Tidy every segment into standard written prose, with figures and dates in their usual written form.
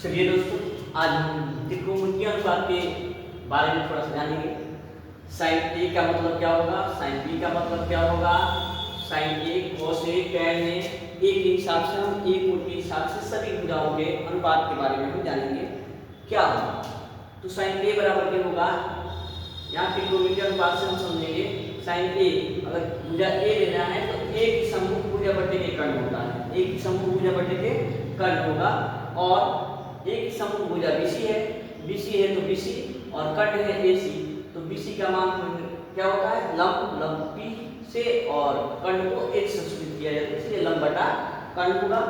चलिए दोस्तों, आज हम त्रिकोणमितीय अनुपात के बारे में थोड़ा सा जानेंगे। साइन ए का मतलब क्या होगा, साइन बी का मतलब क्या होगा, साइन ए cos ए tan ए, ए के हिसाब से हम ए कोण के हिसाब से सभी भुजाओं के अनुपात के बारे में हम जानेंगे क्या होगा। तो साइन ए बराबर क्या होगा, यहाँ त्रिकोणमितीय अनुपात से हम समझेंगे साइन ए, अगर भुजा ए लेना है तो ए की समूह भुजा बटे के कर्ण होता है, ए की समूह भुजा बटे के कर्ण होगा, और ए की समूह भुजा बीसी है, बीसी है तो बीसी और कर्ण है एसी, तो बीसी का मान क्या होता है, लंब, लंब पी से और कर्ण को एक संस्कृत किया जाता है, इसलिए लंब बटा कर्ण होगा।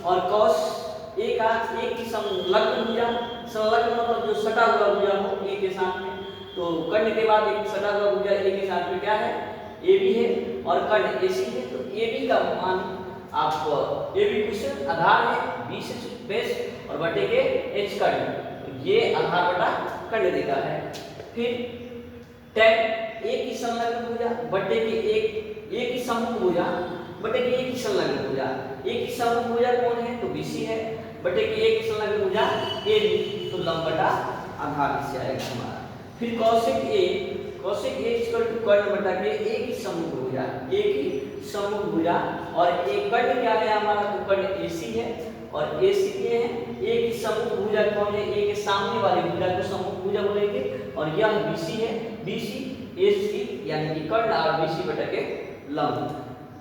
और cos ए का ए की संलग्न भुजा, संलग्न मतलब जो सटा हुआ भुजा हो ए के साथ में, तो कर्ण के बाद एक सटा हुआ भुजा ए के साथ में क्या है, ए बी है, और कर्ण एसी है, तो ए बी का मान आप ए बी क्वेश्चन आधार है, बी से बेस और बटे के एच कर्ण, तो ये आधार बटा कर्ण देता है। फिर tan ए की संलग्न भुजा बटे के एक ए की समूह भुजा बटे के ए की संलग्न भुजा, ए की समूह भुजा कौन है तो बीसी है, बटे के ए की संलग्न भुजा ए बी, तो लंब बटा आधार इससे आएगा हमारा। फिर cosec ए इक्वल टू कर्ण बटा के ए की समूह भुजा, ए की समूह भुजा, और एक कर्ण क्या है हमारा, तो कर्ण एसी है और एसी के है, ए की समूह भुजा कौन है, ए के सामने वाली भुजा को समूह भुजा बोलेंगे, और यह बीसी है, बीसी एसी यानी कि कर्ण और बीसी बटा के लंब।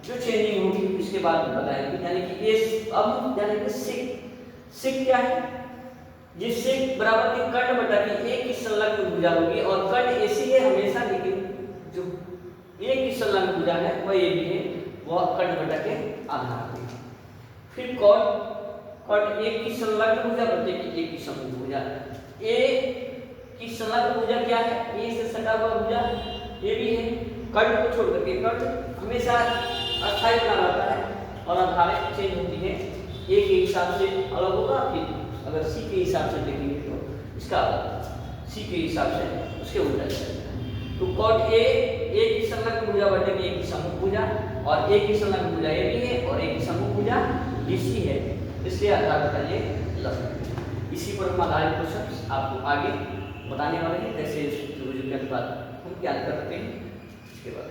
जो चेंजिंग होगी इसके बाद बताएंगे, यानी कि एस अब यानी कि सिक क्या है, ये सिक बराबर के कर्ण बटा के ए की संलग्न भुजा होगी, और कर्ण एसी है हमेशा, लेकिन जो ए की संलग्न भुजा है वह ए भी है, वह कर्ण बटा के आधार है। फिर कॉट ए की संलग्न भुजा बटे के ए की समूह भुजा, ए की संलग्न भुजा क्या है, ए से सटा हुआ भुजा ए भी है, कर्ण को छोड़ करके कर्ण हमेशा अस्थायी बना रहता है और आधारें चेंज होती है, ए के हिसाब से अलग होगा, फिर अगर सी के हिसाब से देखेंगे तो इसका सी के हिसाब से उसके उल्टा चलेगा। तो कॉट ए की संलग्न भुजा बटे के ए की समूह भुजा, और ए की संलग्न भुजा ए भी है और ए की समूह भुजा बीसी है, इसलिए आधार बटा ये लंब। इसी पर हम आधारित क्वेश्चन आपको आगे बताने वाले हैं, कैसे त्रिभुज के अनुपात हम ज्ञात करते हैं इसके बाद।